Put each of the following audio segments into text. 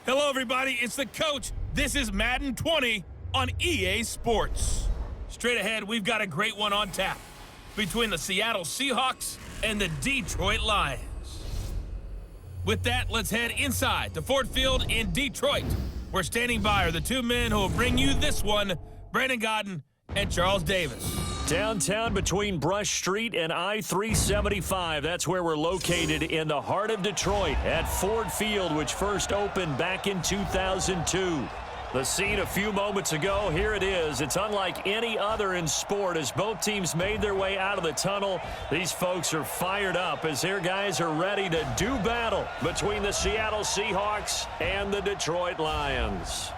Hello, everybody. It's the coach. This is Madden 20 on EA Sports. Straight ahead, we've got a great one on tap between the Seattle Seahawks and the Detroit Lions. With that, let's head inside to Ford Field in Detroit. We're standing by are the two men who will bring you this one, Brandon Godden and Charles Davis. Downtown between Brush Street and I-375. That's where we're located in the heart of Detroit at Ford Field, which first opened back in 2002. The scene a few moments ago, here it is. It's unlike any other in sport as both teams made their way out of the tunnel. These folks are fired up as their guys are ready to do battle between the Seattle Seahawks and the Detroit Lions.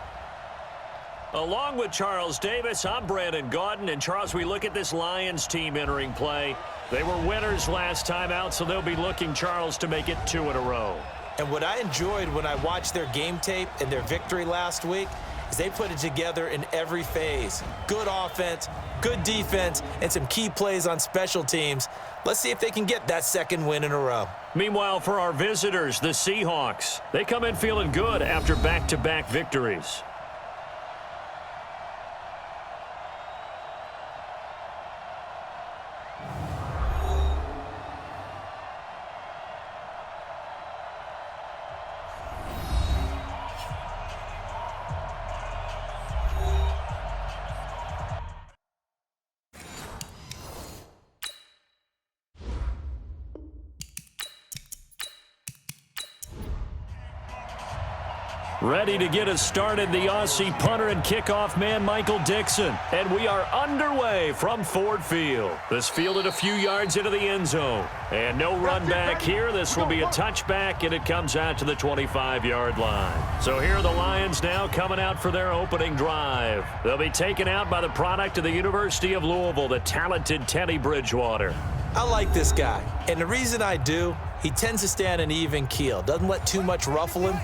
Along with Charles Davis, I'm Brandon Godden. And Charles, we look at this Lions team entering play. They were winners last time out, so they'll be looking, Charles, to make it 2 in a row. And what I enjoyed when I watched their game tape and their victory last week is they put it together in every phase. Good offense, good defense, and some key plays on special teams. Let's see if they can get that second win in a row. Meanwhile, for our visitors, the Seahawks, they come in feeling good after back-to-back victories. Ready to get us started, the Aussie punter and kickoff man, Michael Dixon. And we are underway from Ford Field. This fielded a few yards into the end zone. And no run back here. This will be a touchback, and it comes out to the 25-yard line. So here are the Lions now coming out for their opening drive. They'll be taken out by the product of the University of Louisville, the talented Teddy Bridgewater. I like this guy, and the reason I do, he tends to stay on an even keel. Doesn't let too much ruffle him.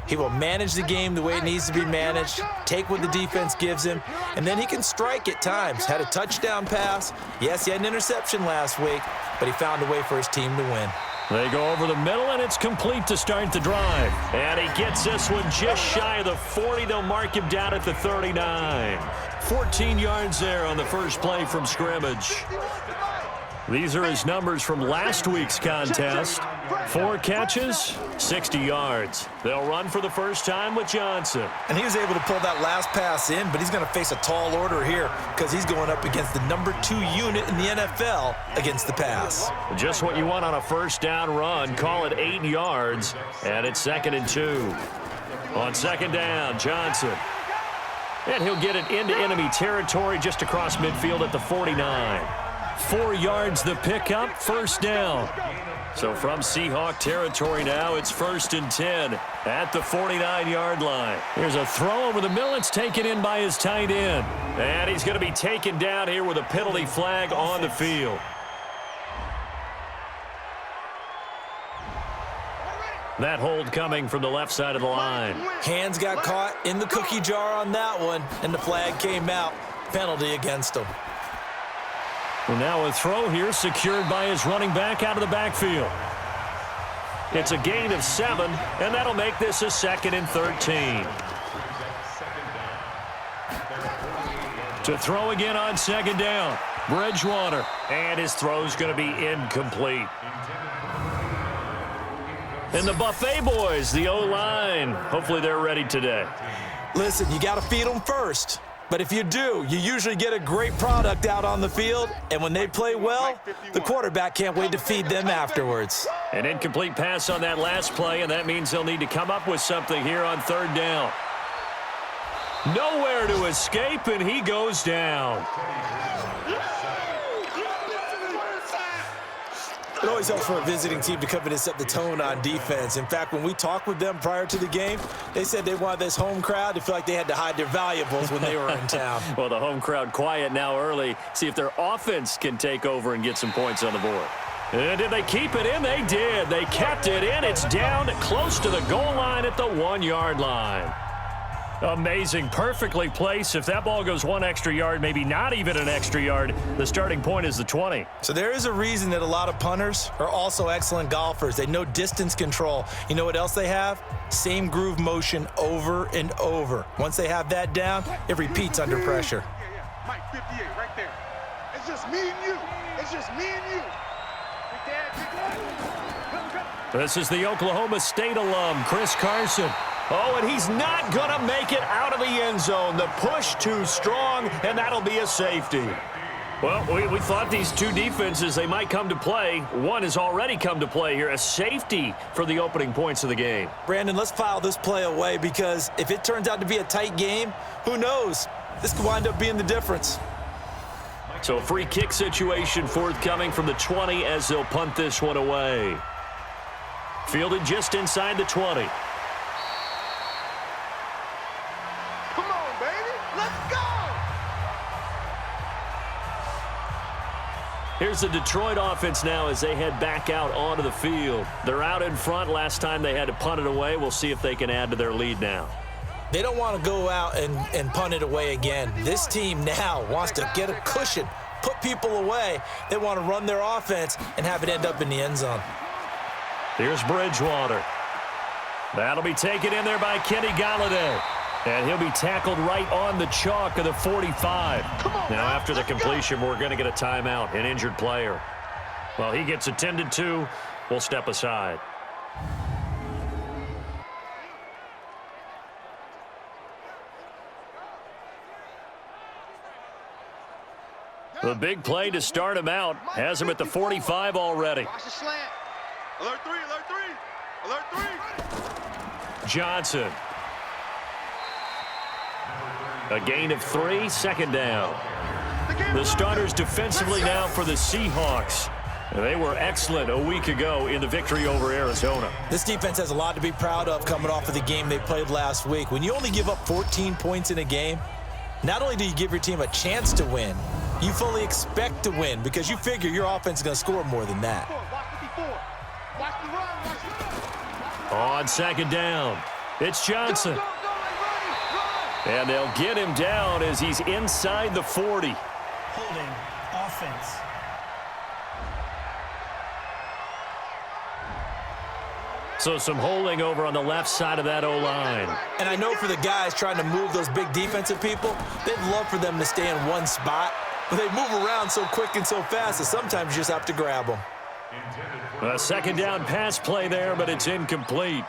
He will manage the game the way it needs to be managed, take what the defense gives him, and then he can strike at times. Had a touchdown pass. Yes, he had an interception last week, but he found a way for his team to win. They go over the middle, and it's complete to start the drive. And he gets this one just shy of the 40. They'll mark him down at the 39. 14 yards there on the first play from scrimmage. These are his numbers from last week's contest. 4 catches, 60 yards. They'll run for the first time with Johnson. And he was able to pull that last pass in, but he's going to face a tall order here because he's going up against the number 2 unit in the NFL against the pass. Just what you want on a first down run. Call it 8 yards, and it's 2nd and 2. On second down, Johnson. And he'll get it into enemy territory just across midfield at the 49. 4 yards the pickup, first down. So from Seahawk territory now, it's 1st and 10 at the 49-yard line. Here's a throw over the middle. It's taken in by his tight end. And he's going to be taken down here with a penalty flag on the field. That hold coming from the left side of the line. Hands got caught in the cookie jar on that one, and the flag came out. Penalty against him. Well, now a throw here secured by his running back out of the backfield. It's a gain of 7, and that'll make this a 2nd and 13. To throw again on second down, Bridgewater. And his throw's going to be incomplete. And the Buffet boys, the O-line, hopefully they're ready today. Listen, you got to feed them first. But if you do, you usually get a great product out on the field, and when they play well, the quarterback can't wait to feed them afterwards. An incomplete pass on that last play, and that means they'll need to come up with something here on 3rd down. Nowhere to escape, and he goes down. It always helps for a visiting team to come in and set the tone on defense. In fact, when we talked with them prior to the game, they said they wanted this home crowd to feel like they had to hide their valuables when they were in town. Well, the home crowd quiet now early. See if their offense can take over and get some points on the board. And did they keep it in? They did. They kept it in. It's down close to the goal line at the 1-yard line. Amazing. Perfectly placed. If that ball goes one extra yard, maybe not even an extra yard, the starting point is the 20. So there is a reason that a lot of punters are also excellent golfers. They know distance control. You know what else they have? Same groove motion over and over. Once they have that down, it repeats under pressure. Yeah. Mike 58 right there. It's just me and you. It's just me and you. This is the Oklahoma State alum, Chris Carson. Oh, and he's not going to make it out of the end zone. The push too strong, and that'll be a safety. Well, we thought these two defenses, they might come to play. One has already come to play here, a safety for the opening points of the game. Brandon, let's file this play away because if it turns out to be a tight game, who knows? This could wind up being the difference. So a free kick situation forthcoming from the 20 as they'll punt this one away. Fielded just inside the 20. Come on, baby. Let's go. Here's the Detroit offense now as they head back out onto the field. They're out in front. Last time they had to punt it away. We'll see if they can add to their lead now. They don't want to go out and punt it away again. This team now wants to get a cushion, put people away. They want to run their offense and have it end up in the end zone. Here's Bridgewater. That'll be taken in there by Kenny Galladay. And he'll be tackled right on the chalk of the 45. Now, after the completion, we're going to get a timeout, an injured player. Well, he gets attended to. We'll step aside. The big play to start him out has him at the 45 already. Watch the slant. Alert 3, alert 3. Alert 3. Johnson. A gain of 3, second down. The starters defensively now for the Seahawks. They were excellent a week ago in the victory over Arizona. This defense has a lot to be proud of coming off of the game they played last week. When you only give up 14 points in a game, not only do you give your team a chance to win, you fully expect to win because you figure your offense is going to score more than that. On second down, it's Johnson. And they'll get him down as he's inside the 40. Holding offense. So some holding over on the left side of that O-line. And I know for the guys trying to move those big defensive people, they'd love for them to stay in one spot. But they move around so quick and so fast that sometimes you just have to grab them. A second down pass play there, but it's incomplete.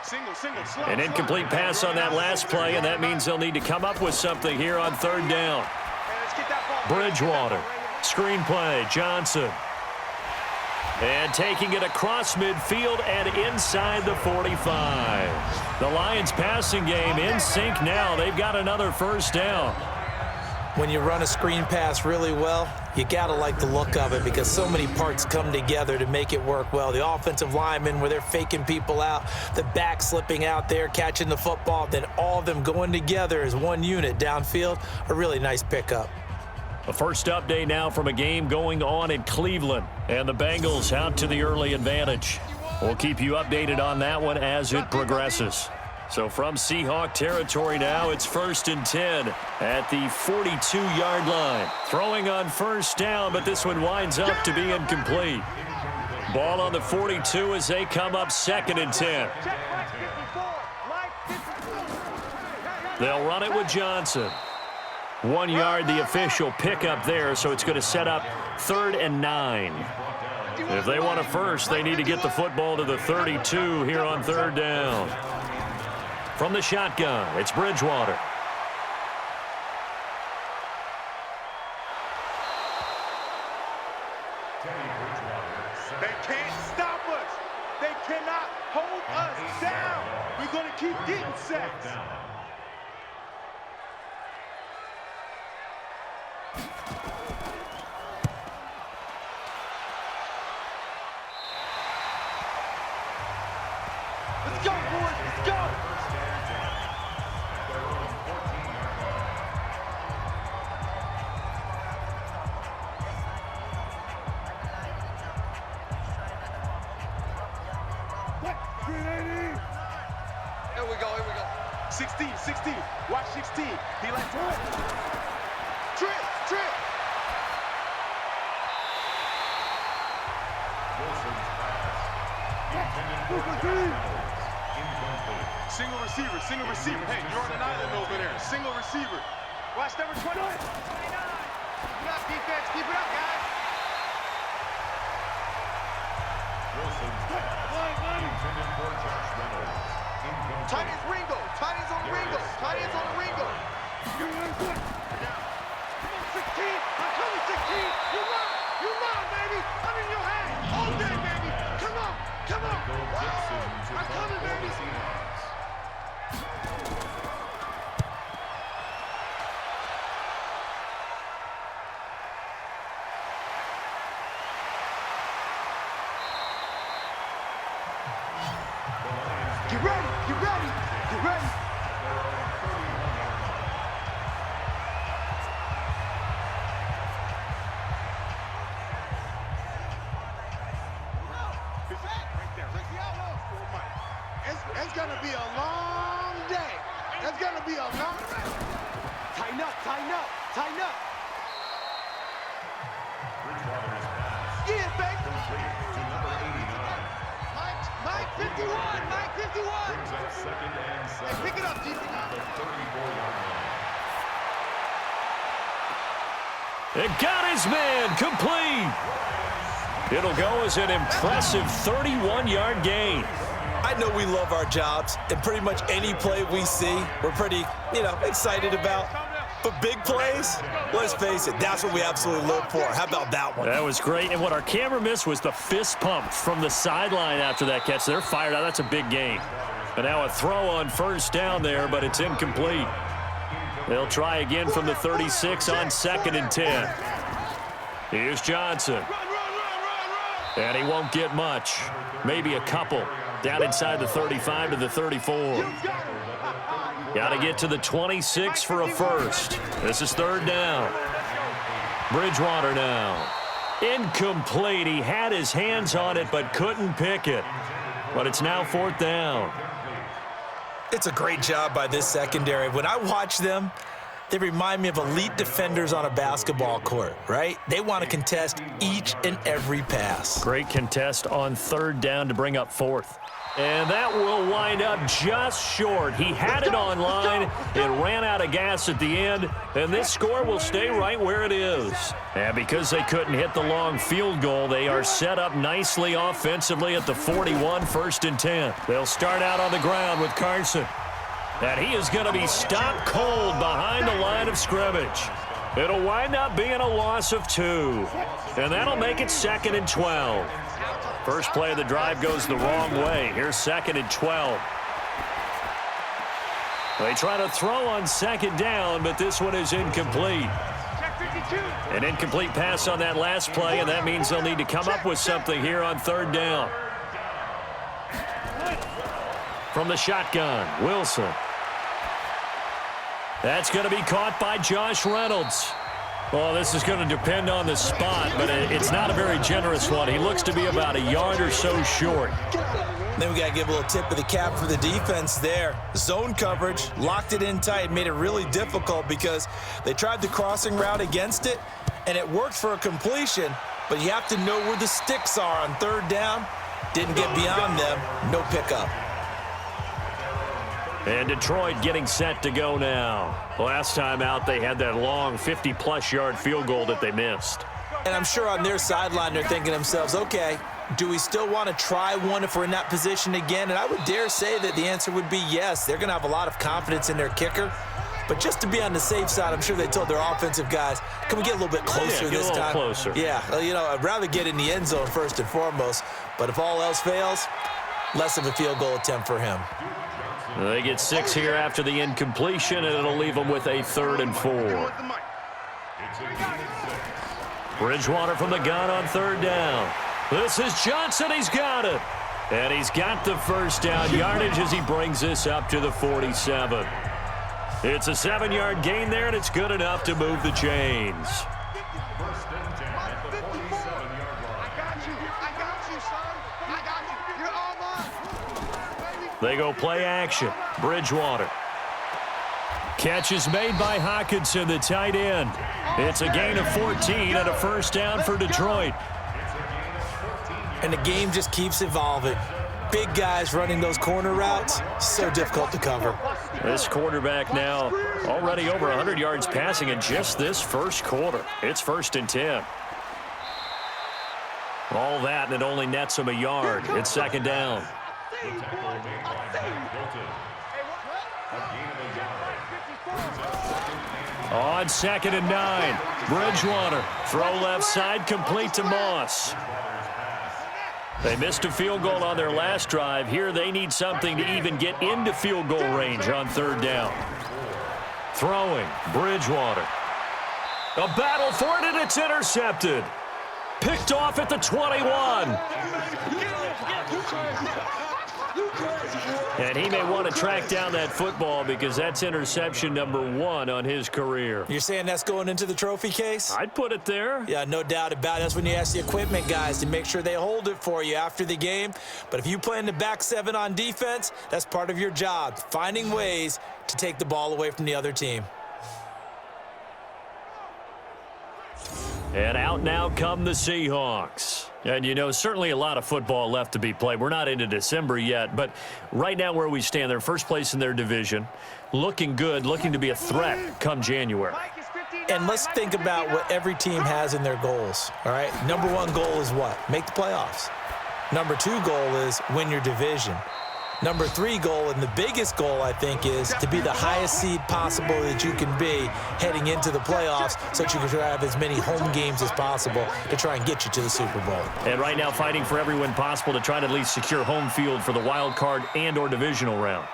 An incomplete pass on that last play, and that means they'll need to come up with something here on third down. Bridgewater. Screen play. Johnson. And taking it across midfield and inside the 45. The Lions passing game in sync now. They've got another first down. When you run a screen pass really well, you got to like the look of it because so many parts come together to make it work well. The offensive linemen where they're faking people out, the back slipping out there, catching the football, then all of them going together as one unit downfield, a really nice pickup. A first update now from a game going on in Cleveland, and the Bengals out to the early advantage. We'll keep you updated on that one as it progresses. So from Seahawk territory now, it's 1st and 10 at the 42-yard line. Throwing on first down, but this one winds up to be incomplete. Ball on the 42 as they come up 2nd and 10. They'll run it with Johnson. 1 yard, the official pickup there, so it's going to set up 3rd and 9. If they want a first, they need to get the football to the 32 here on 3rd down. From the shotgun, it's Bridgewater. They can't stop us. They cannot hold us down. We're going to keep getting sacks. Let's go, boys. Let's go. Here we go. 16, 16. Watch 16. He likes to trip, trip. Single receiver, single receiver. Hey, you're on an island over there. Single receiver. Watch number 20. Keep it up, defense. Keep it up, guys. Tight ends Ringo. Tight ends on Ringo. Tight ends on Ringo. Come on, 16. I'm coming, 16. You're mine. You're mine, baby. I'm in your hand. All day, baby. Come on. Come on. I'm coming, baby. Get ready, get ready, get ready. It's gonna be a long day. It's gonna be a long day. Tighten up, tighten up, tighten up. Yeah, baby. Mike 51, Mike 51. Hey, pick it up, DC. It got his man complete. It'll go as an impressive 31-yard gain. I know we love our jobs, and pretty much any play we see, we're pretty, excited about. But big plays, let's face it, that's what we absolutely look for. How about that one? That was great, and what our camera missed was the fist pump from the sideline after that catch. They're fired out. That's a big gain. And now a throw on first down there, but it's incomplete. They'll try again from the 36 on 2nd and 10. Here's Johnson. And he won't get much. Maybe a couple. Down inside the 35 to the 34. Got to get to the 26 for a first. This is 3rd down. Bridgewater now. Incomplete. He had his hands on it but couldn't pick it. But it's now 4th down. It's a great job by this secondary. When I watch them, they remind me of elite defenders on a basketball court, right? They want to contest each and every pass. Great contest on 3rd down to bring up 4th. And that will wind up just short. He had it on line. It ran out of gas at the end. And this score will stay right where it is. And because they couldn't hit the long field goal, they are set up nicely offensively at the 41, 1st and 10. They'll start out on the ground with Carson. And he is going to be stopped cold behind the line of scrimmage. It'll wind up being a loss of 2. And that'll make it 2nd and 12. First play of the drive goes the wrong way. Here's 2nd and 12. They try to throw on 2nd down, but this one is incomplete. An incomplete pass on that last play, and that means they'll need to come up with something here on 3rd down. From the shotgun, Wilson. That's going to be caught by Josh Reynolds. Well, this is going to depend on the spot, but it's not a very generous one. He looks to be about a yard or so short. Then we got to give a little tip of the cap for the defense there. Zone coverage, locked it in tight, made it really difficult because they tried the crossing route against it, and it worked for a completion, but you have to know where the sticks are on 3rd down. Didn't get beyond them, no pickup. And Detroit getting set to go now. Last time out, they had that long 50-plus yard field goal that they missed. And I'm sure on their sideline, they're thinking to themselves, okay, do we still want to try one if we're in that position again? And I would dare say that the answer would be yes. They're going to have a lot of confidence in their kicker. But just to be on the safe side, I'm sure they told their offensive guys, can we get a little bit closer this time? Closer. Yeah, I'd rather get in the end zone first and foremost. But if all else fails, less of a field goal attempt for him. They get 6 here after the incompletion, and it'll leave them with a 3rd and 4. Bridgewater from the gun on 3rd down. This is Johnson. He's got it. And he's got the first down yardage as he brings this up to the 47. It's a 7-yard gain there, and it's good enough to move the chains. They go play action. Bridgewater. Catch is made by Hockenson, the tight end. It's a gain of 14 and a first down for Detroit. And the game just keeps evolving. Big guys running those corner routes, so difficult to cover. This quarterback now already over 100 yards passing in just this first quarter. It's 1st and 10. All that, and it only nets him a yard. It's 2nd down. On 2nd and 9, Bridgewater. Throw left side, complete to Moss. They missed a field goal on their last drive. Here they need something to even get into field goal range on 3rd down. Throwing, Bridgewater. A battle for it, and it's intercepted. Picked off at the 21. And he may want to track down that football because that's interception number 1 on his career. You're saying that's going into the trophy case? I'd put it there. Yeah, no doubt about it. That's when you ask the equipment guys to make sure they hold it for you after the game. But if you play in the back 7 on defense, that's part of your job, finding ways to take the ball away from the other team. And out now come the Seahawks. And, you know, certainly a lot of football left to be played. We're not into December yet, but right now where we stand, they're first place in their division, looking good, looking to be a threat come January. And let's think about what every team has in their goals, all right? Number 1 goal is what? Make the playoffs. Number 2 goal is win your division. Number 3 goal, and the biggest goal, I think, is to be the highest seed possible that you can be heading into the playoffs so that you can have as many home games as possible to try and get you to the Super Bowl. And right now fighting for every win possible to try to at least secure home field for the wild card and or divisional round.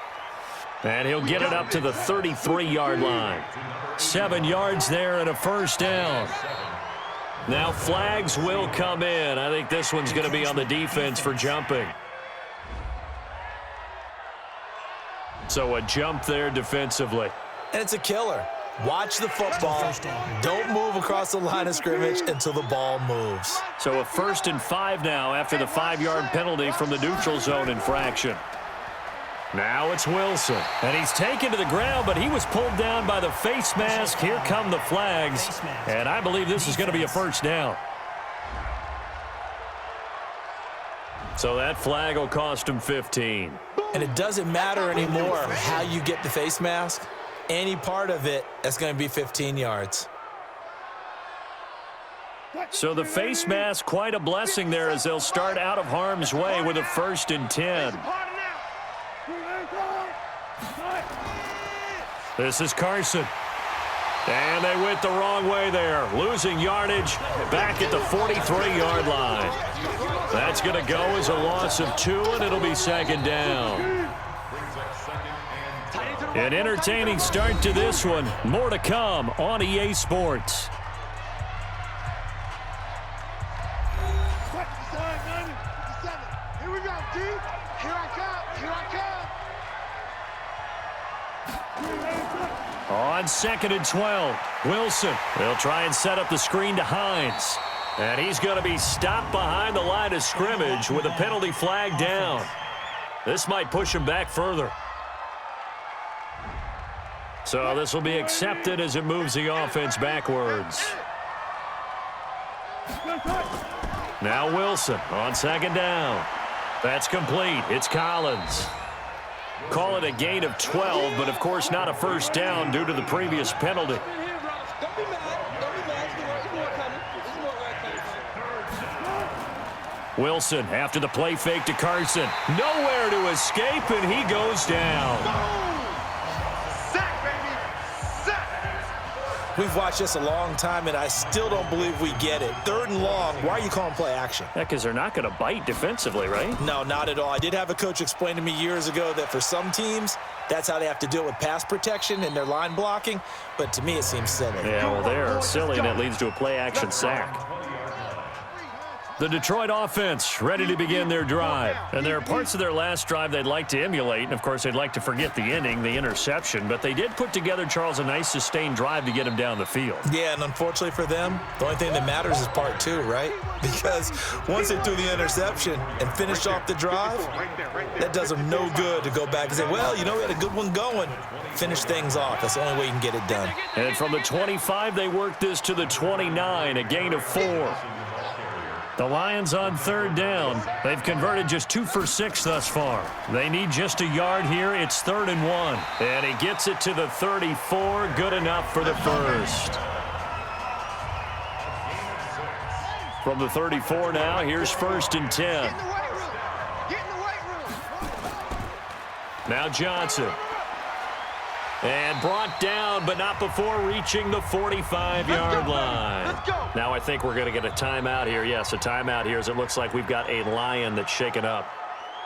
And he'll get it up to the 33-yard line. 7 yards there and a first down. Now flags will come in. I think this one's going to be on the defense for jumping. So a jump there defensively. And it's a killer. Watch the football. Don't move across the line of scrimmage until the ball moves. So a 1st and 5 now after the 5-yard penalty from the neutral zone infraction. Now it's Wilson. And he's taken to the ground, but he was pulled down by the face mask. Here come the flags. And I believe this is going to be a first down. So that flag will cost him 15. And it doesn't matter anymore how you get the face mask. Any part of it, that's going to be 15 yards. So the face mask, quite a blessing there as they'll start out of harm's way with a 1st and 10. This is Carson. And they went the wrong way there, losing yardage back at the 43-yard line. That's going to go as a loss of 2, and it'll be 2nd down. An entertaining start to this one. More to come on EA Sports. Here we go, D. Here I come. Here I come. On 2nd and 12, Wilson. They'll try and set up the screen to Hines. And he's going to be stopped behind the line of scrimmage with a penalty flag down. This might push him back further. So this will be accepted as it moves the offense backwards. Now Wilson on 2nd down. That's complete. It's Collins. Call it a gain of 12, but of course not a first down due to the previous penalty. Wilson after the play fake to Carson. Nowhere to escape, and he goes down. We've watched this a long time, and I still don't believe we get it. 3rd and long, why are you calling play action? Yeah, because they're not going to bite defensively, right? No, not at all. I did have a coach explain to me years ago that for some teams, that's how they have to deal with pass protection and their line blocking, but to me it seems silly. Yeah, well, they're silly, and it leads to a play action sack. The Detroit offense ready to begin their drive. And there are parts of their last drive they'd like to emulate. And, of course, they'd like to forget the inning, the interception. But they did put together, Charles, a nice sustained drive to get him down the field. Yeah, and unfortunately for them, the only thing that matters is part two, right? Because once they threw the interception and finished off the drive, that does them no good to go back and say, well, you know, we had a good one going. Finish things off. That's the only way you can get it done. And from the 25, they work this to the 29, a gain of 4. The Lions on third down. They've converted just 2 for 6 thus far. They need just a yard here. It's 3rd and 1. And he gets it to the 34. Good enough for the first. From the 34 now, here's 1st and 10. Now Johnson. And brought down, but not before reaching the 45-yard line. Now I think we're going to get a timeout here. Yes, a timeout here as it looks like we've got a Lion that's shaken up.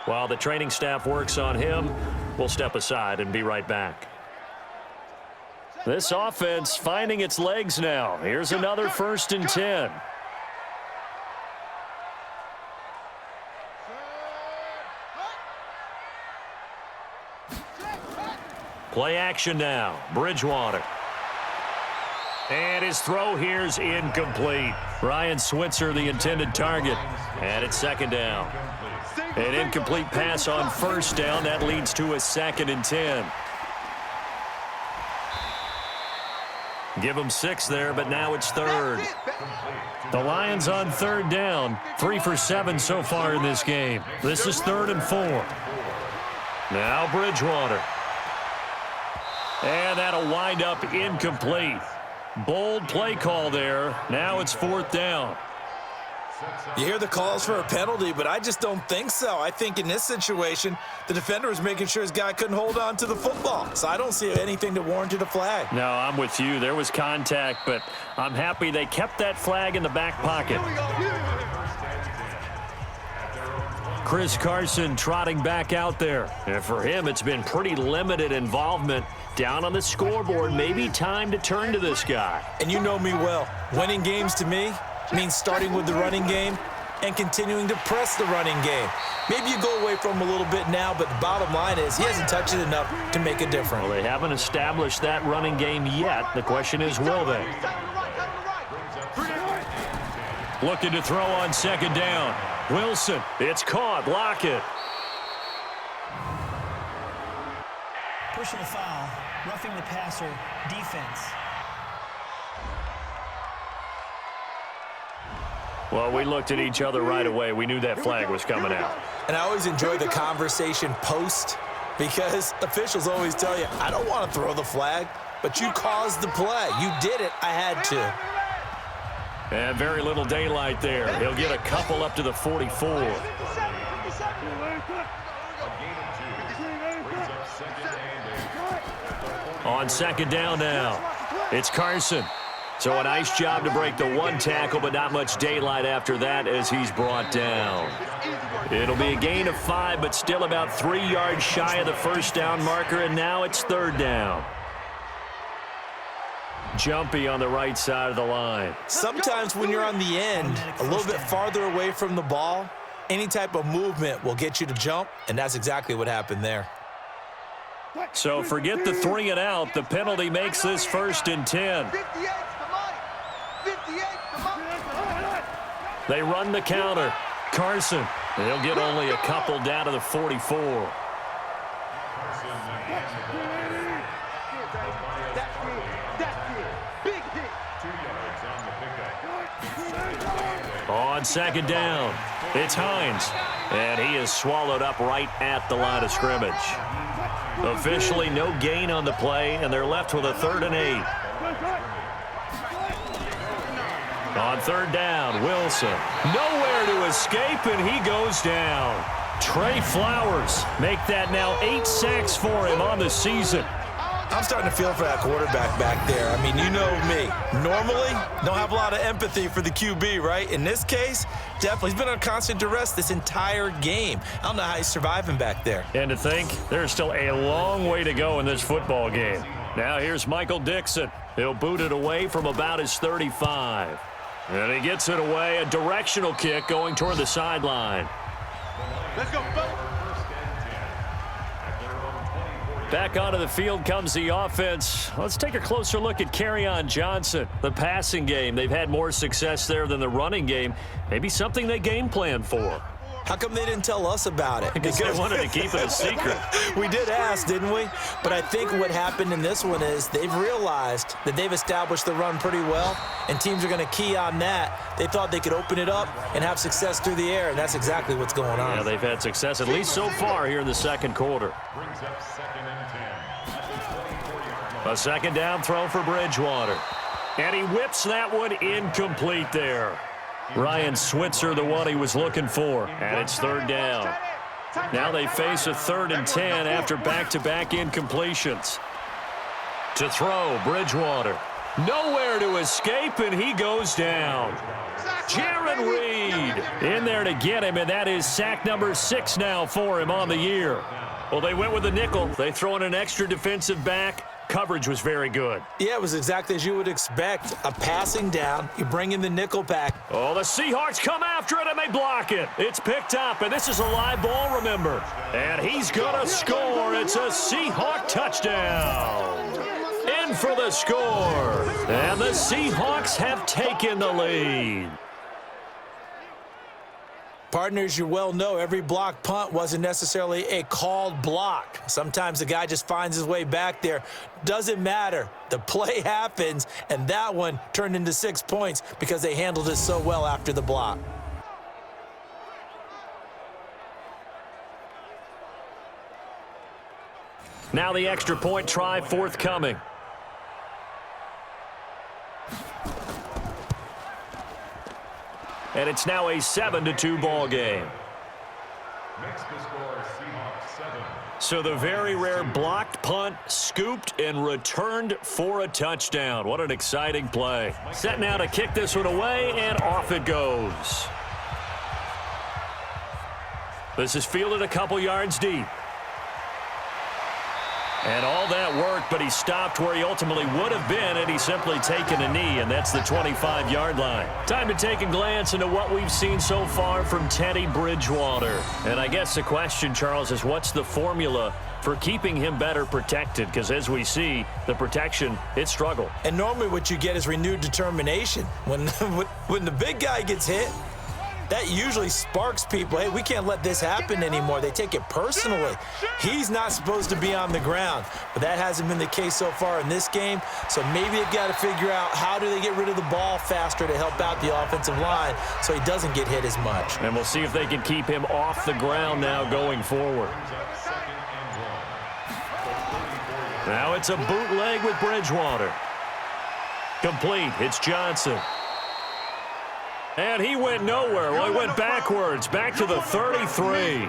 While the training staff works on him, we'll step aside and be right back. This offense finding its legs now. Here's another 1st and 10. Play action now. Bridgewater. And his throw here's incomplete. Ryan Switzer, the intended target. And it's 2nd down. An incomplete pass on 1st down. That leads to a 2nd and 10. Give him 6 there, but now it's 3rd. The Lions on 3rd down. 3 for 7 so far in this game. This is 3rd and 4. Now Bridgewater. And that'll wind up incomplete. Bold play call there. Now it's 4th down. You hear the calls for a penalty, but I just don't think so. I think in this situation, the defender was making sure his guy couldn't hold on to the football. So I don't see anything that warranted a flag. No, I'm with you. There was contact, but I'm happy they kept that flag in the back pocket. Chris Carson trotting back out there. And for him, it's been pretty limited involvement. Down on the scoreboard, maybe time to turn to this guy. And you know me well. Winning games to me means starting with the running game and continuing to press the running game. Maybe you go away from him a little bit now, but the bottom line is he hasn't touched it enough to make a difference. Well, they haven't established that running game yet. The question is, will they? Looking to throw on 2nd down. Wilson, it's caught. Lockett. Personal foul, roughing the passer, defense. Well, we looked at each other right away. We knew that flag was coming out. And I always enjoy the conversation post because officials always tell you, I don't want to throw the flag, but you caused the play. You did it. I had to. And very little daylight there. He'll get a couple up to the 44. On 2nd down now, it's Carson. So a nice job to break the 1 tackle, but not much daylight after that as he's brought down. It'll be a gain of 5, but still about 3 yards shy of the 1st down marker, and now it's 3rd down. Jumpy on the right side of the line. Sometimes when you're on the end, a little bit farther away from the ball, any type of movement will get you to jump, and that's exactly what happened there. So forget the 3 and out. The penalty makes this 1st and 10. They run the counter. Carson, he'll get only a couple down to the 44. On 2nd down, it's Hines. And he is swallowed up right at the line of scrimmage. Officially no gain on the play, and they're left with a 3rd and 8. On 3rd down, Wilson. Nowhere to escape, and he goes down. Trey Flowers make that now 8 sacks for him on the season. I'm starting to feel for that quarterback back there. I mean, you know me. Normally, don't have a lot of empathy for the QB, right? In this case, definitely. He's been on constant duress this entire game. I don't know how he's surviving back there. And to think, there's still a long way to go in this football game. Now here's Michael Dixon. He'll boot it away from about his 35. And he gets it away, a directional kick going toward the sideline. Let's go, fellas. Back onto the field comes the offense. Let's take a closer look at Kerryon Johnson. The passing game, they've had more success there than the running game. Maybe something they game plan for. How come they didn't tell us about it? Because they wanted to keep it a secret. We did ask, didn't we? But I think what happened in this one is they've realized that they've established the run pretty well, and teams are going to key on that. They thought they could open it up and have success through the air, and that's exactly what's going on. Yeah, they've had success, at least so far here in the second quarter. A second down throw for Bridgewater. And he whips that one incomplete there. Ryan Switzer, the one he was looking for. And it's third down. Now they face a 3rd and 10 after back-to-back incompletions. To throw, Bridgewater. Nowhere to escape, and he goes down. Jaron Reed in there to get him, and that is sack number 6 now for him on the year. Well, they went with a nickel. They throw in an extra defensive back. Coverage was very good. Yeah, it was exactly as you would expect. A passing down, you bring in the nickel back. Oh, the Seahawks come after it, and they block it. It's picked up, and this is a live ball, remember. And he's going to score. It's a Seahawk touchdown. In for the score. And the Seahawks have taken the lead. Partners, you well know every block punt wasn't necessarily a called block. Sometimes the guy just finds his way back there. Doesn't matter. The play happens, and that one turned into 6 points because they handled it so well after the block. Now the extra point try forthcoming. And it's now a 7-2 ball game. So the very rare blocked punt, scooped and returned for a touchdown. What an exciting play. Set now to kick this one away, and off it goes. This is fielded a couple yards deep. And all that worked, but he stopped where he ultimately would have been had he simply taken a knee, and that's the 25-yard line. Time to take a glance into what we've seen so far from Teddy Bridgewater. And I guess the question, Charles, is what's the formula for keeping him better protected? Because as we see, the protection, it struggled. And normally what you get is renewed determination. When the big guy gets hit, that usually sparks people. Hey, we can't let this happen anymore. They take it personally. He's not supposed to be on the ground, but that hasn't been the case so far in this game. So maybe they've got to figure out how do they get rid of the ball faster to help out the offensive line so he doesn't get hit as much. And we'll see if they can keep him off the ground now going forward. Now it's a bootleg with Bridgewater. Complete. It's Johnson. And he went nowhere. Well, he went backwards, back to the 33.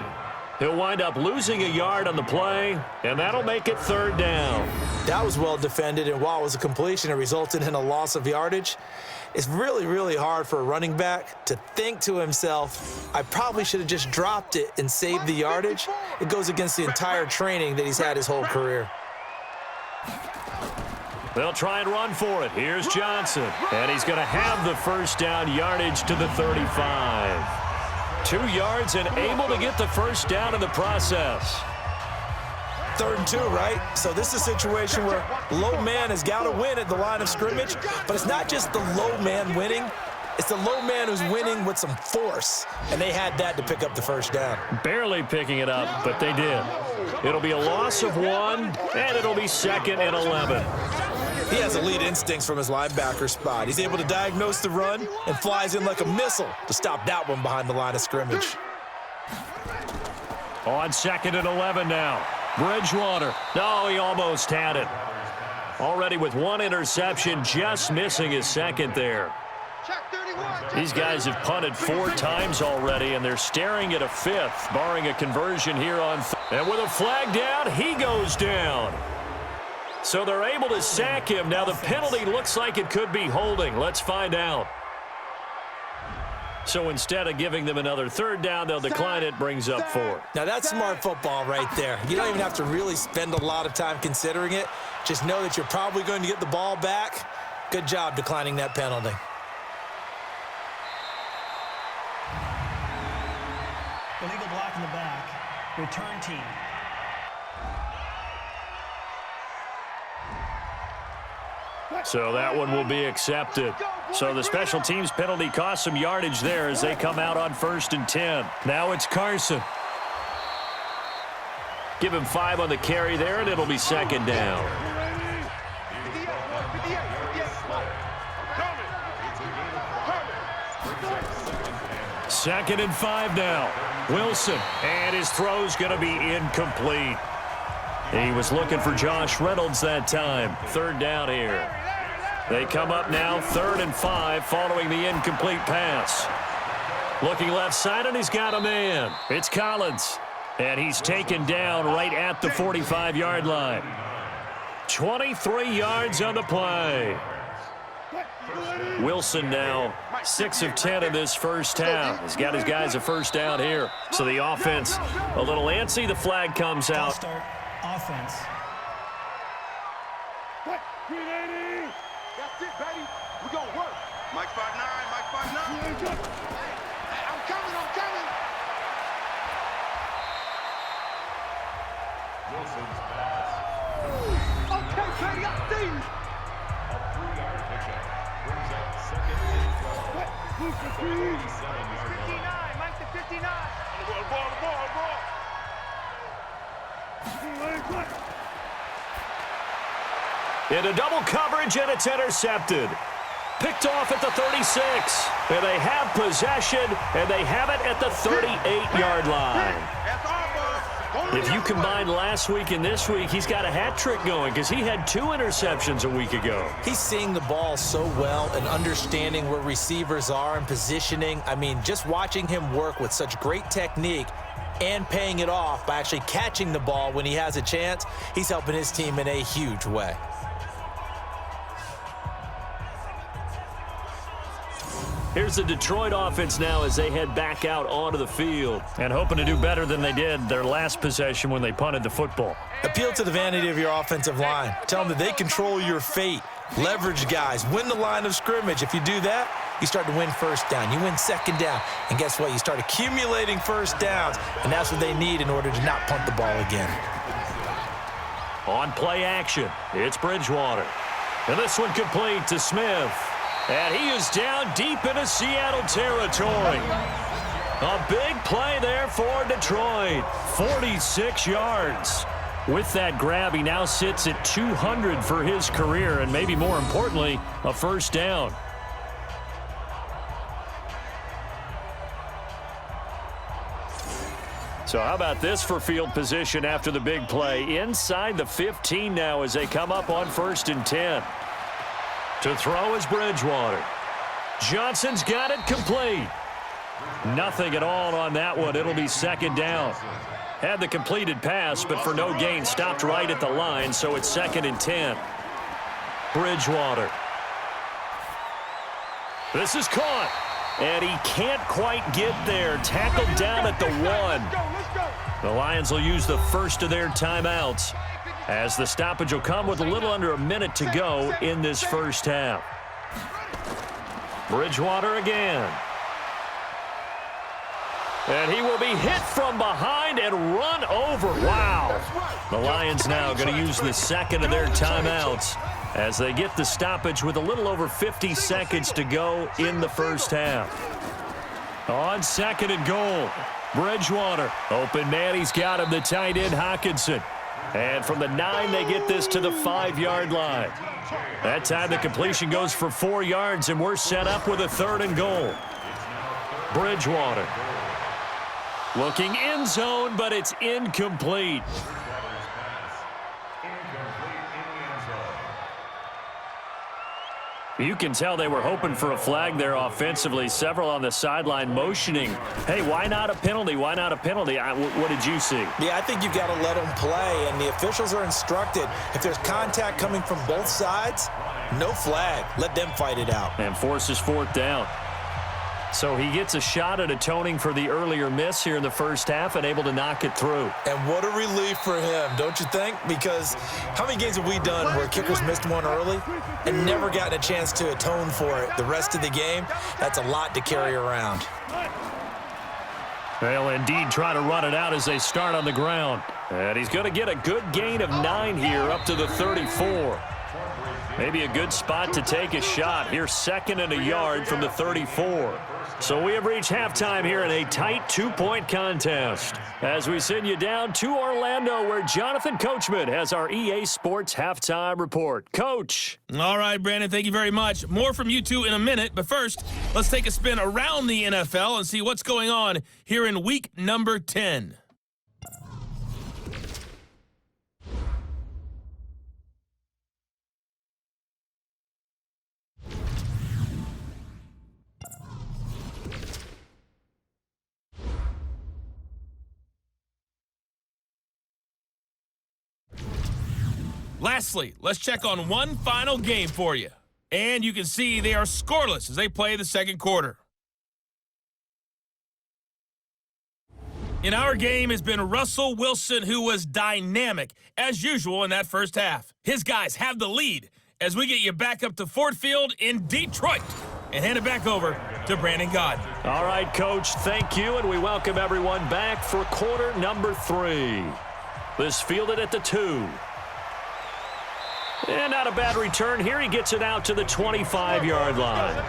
He'll wind up losing a yard on the play, and that'll make it third down. That was well defended, and while it was a completion, it resulted in a loss of yardage. It's really, really hard for a running back to think to himself, I probably should have just dropped it and saved the yardage. It goes against the entire training that he's had his whole career. They'll try and run for it. Here's Johnson. And he's going to have the first down, yardage to the 35. 2 yards and able to get the first down in the process. 3rd and 2, right? So this is a situation where low man has got to win at the line of scrimmage, but it's not just the low man winning. It's the low man who's winning with some force, and they had that to pick up the first down. Barely picking it up, but they did. It'll be a loss of 1, and it'll be 2nd and 11. He has elite instincts from his linebacker spot. He's able to diagnose the run and flies in like a missile to stop that one behind the line of scrimmage. On 2nd and 11 now. Bridgewater. No, he almost had it. Already with 1 interception, just missing his 2nd there. These guys have punted 4 times already, and they're staring at a 5th, barring a conversion here on. And with a flag down, he goes down. So they're able to sack him. Now the penalty looks like it could be holding. Let's find out. So instead of giving them another 3rd down, they'll decline it, brings up 4. Now that's smart football right there. You don't even have to really spend a lot of time considering it. Just know that you're probably going to get the ball back. Good job declining that penalty. Return team. So that one will be accepted. So the special teams penalty cost some yardage there as they come out on 1st and 10. Now it's Carson. Give him 5 on the carry there, and it'll be 2nd down. Second and 5 now. Wilson, and his throw's going to be incomplete. He was looking for Josh Reynolds that time. 3rd down here. They come up now 3rd and 5 following the incomplete pass. Looking left side, and he's got a man. It's Collins. And he's taken down right at the 45-yard line. 23 yards on the play. Wilson now 6 of 10 in this first half. He's got his guys a 1st down here. So the offense a little antsy. The flag comes out. Start offense. That's it, baby. We're going to work. Mike 5'9", Mike 5'9". Hey, I'm coming. Wilson's pass. Okay, baby, I see you. A 3-yard pickup brings up 2nd and 12. 37-yard line. Mike the 59. Into double coverage, and it's intercepted. Picked off at the 36. And they have possession, and they have it at the 38-yard line. That's our ball. If you combine last week and this week, he's got a hat trick going because he had 2 interceptions a week ago. He's seeing the ball so well and understanding where receivers are and positioning. I mean, just watching him work with such great technique and paying it off by actually catching the ball when he has a chance, he's helping his team in a huge way. Here's the Detroit offense now as they head back out onto the field and hoping to do better than they did their last possession when they punted the football. Appeal to the vanity of your offensive line. Tell them that they control your fate. Leverage guys. Win the line of scrimmage. If you do that, you start to win 1st down. You win 2nd down. And guess what? You start accumulating 1st downs. And that's what they need in order to not punt the ball again. On play action, it's Bridgewater. And this one complete to Smith. And he is down deep into Seattle territory. A big play there for Detroit. 46 yards. With that grab, he now sits at 200 for his career, and maybe more importantly, a 1st down. So how about this for field position after the big play? Inside the 15 now as they come up on 1st and 10. To throw is Bridgewater. Johnson's got it complete. Nothing at all on that one. It'll be 2nd down. Had the completed pass, but for no gain, stopped right at the line, so it's 2nd and 10. Bridgewater. This is caught, and he can't quite get there. Tackled down at the 1. The Lions will use the first of their timeouts, as the stoppage will come with a little under a minute to go in this first half. Bridgewater again. And he will be hit from behind and run over. Wow. The Lions now going to use the 2nd of their timeouts as they get the stoppage with a little over 50 seconds to go in the first half. On 2nd and goal, Bridgewater. Open man, he's got him, the tight end, Hockenson. And from the 9, they get this to the 5-yard line. That time the completion goes for 4 yards, and we're set up with a 3rd and goal. Bridgewater. Looking end zone, but it's incomplete. You can tell they were hoping for a flag there offensively. Several on the sideline motioning, hey, why not a penalty? Why not a penalty? What did you see? Yeah, I think you've got to let them play, and the officials are instructed. If there's contact coming from both sides, no flag. Let them fight it out. And forces 4th down. So he gets a shot at atoning for the earlier miss here in the first half and able to knock it through. And what a relief for him, don't you think? Because how many games have we done where kickers missed one early and never gotten a chance to atone for it the rest of the game? That's a lot to carry around. They'll indeed try to run it out as they start on the ground. And he's going to get a good gain of 9 here up to the 34. Maybe a good spot to take a shot. Here's 2nd and a yard from the 34. So we have reached halftime here in a tight 2-point contest as we send you down to Orlando where Jonathan Coachman has our EA Sports Halftime Report. Coach. All right, Brandon, thank you very much. More from you two in a minute, but first, let's take a spin around the NFL and see what's going on here in week number 10. Lastly, let's check on one final game for you. And you can see they are scoreless as they play the second quarter. In our game has been Russell Wilson, who was dynamic, as usual, in that first half. His guys have the lead as we get you back up to Ford Field in Detroit and hand it back over to Brandon Gaud. All right, Coach, thank you, and we welcome everyone back for quarter number 3. This fielded at the 2. And not a bad return here. He gets it out to the 25-yard line.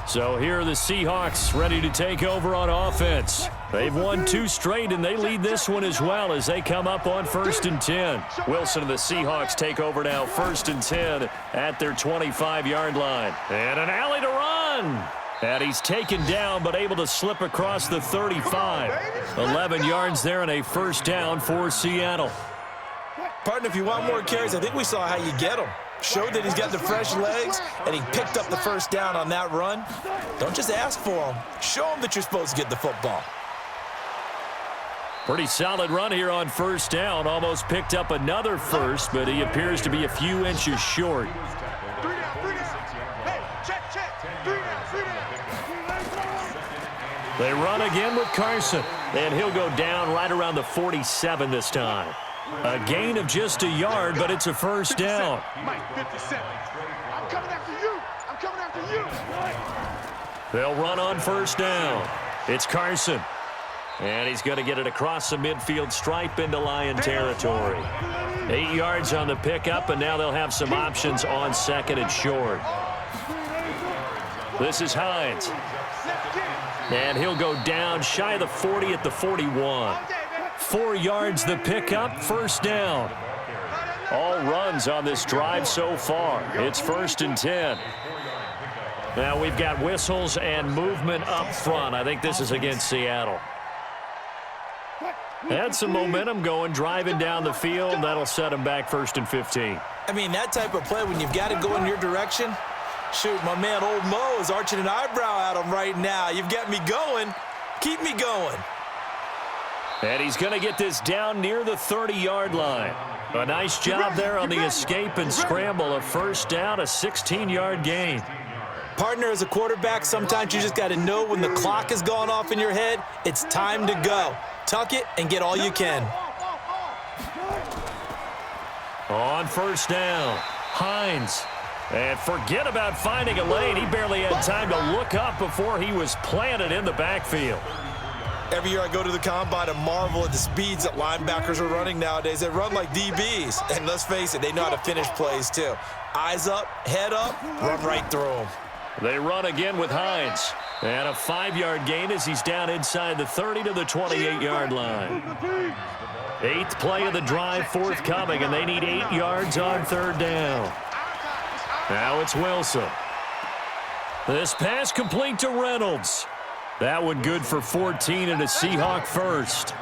So here are the Seahawks ready to take over on offense. They've won 2 straight, and they lead this one as well as they come up on 1st and 10. Wilson and the Seahawks take over now 1st and 10 at their 25-yard line. And an alley to run. And he's taken down but able to slip across the 35. 11 yards there and a first down for Seattle. Partner, if you want more carries, I think we saw how you get them. Showed that he's got the fresh legs, and he picked up the first down on that run. Don't just ask for them. Show them that you're supposed to get the football. Pretty solid run here on first down. Almost picked up another first, but he appears to be a few inches short. They run again with Carson, and he'll go down right around the 47 this time. A gain of just a yard, but it's a first down. Mike, 57. I'm coming after you. I'm coming after you. They'll run on first down. It's Carson. And he's going to get it across the midfield stripe into Lion territory. 8 yards on the pickup, and now they'll have some options on 2nd and short. This is Hines. And he'll go down shy of the 40 at the 41. 4 yards the pickup, first down. All runs on this drive so far. It's 1st and 10. Now we've got whistles and movement up front. I think this is against Seattle. Had some momentum going, driving down the field. That'll set him back 1st and 15. I mean, that type of play, when you've got to go in your direction, shoot, my man Old Mo is arching an eyebrow at him right now. You've got me going. Keep me going. And he's going to get this down near the 30-yard line. A nice job there on the escape and scramble. A first down, a 16-yard gain. Partner, as a quarterback, sometimes you just got to know when the clock has gone off in your head, it's time to go. Tuck it and get all you can. On first down, Hines. And forget about finding a lane. He barely had time to look up before he was planted in the backfield. Every year I go to the combine and marvel at the speeds that linebackers are running nowadays. They run like DBs. And let's face it, they know how to finish plays too. Eyes up, head up, run right through them. They run again with Hines. And a 5-yard gain as he's down inside the 30 to the 28-yard line. 8th play of the drive forthcoming, and they need 8 yards on 3rd down. Now it's Wilson. This pass complete to Reynolds. That one good for 14 and a Seahawk first.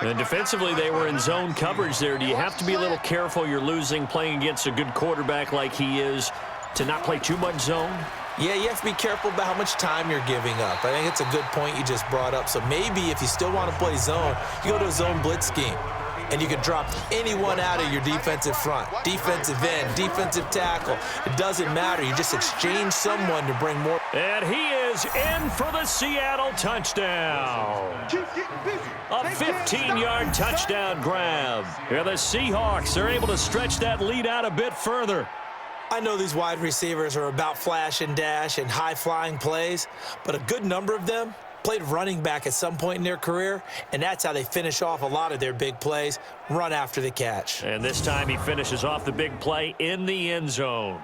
And defensively, they were in zone coverage there. Do you have to be a little careful? You're losing playing against a good quarterback like he is to not play too much zone? Yeah, you have to be careful about how much time you're giving up. I think it's a good point you just brought up. So maybe if you still want to play zone, you go to a zone blitz scheme. And you can drop anyone out of your defensive front, defensive end, defensive tackle. It doesn't matter. You just exchange someone to bring more. And he is in for the Seattle touchdown. A 15-yard touchdown grab. Here the Seahawks are able to stretch that lead out a bit further. I know these wide receivers are about flash and dash and high-flying plays, but a good number of them played running back at some point in their career, and that's how they finish off a lot of their big plays, run after the catch. And this time he finishes off the big play in the end zone.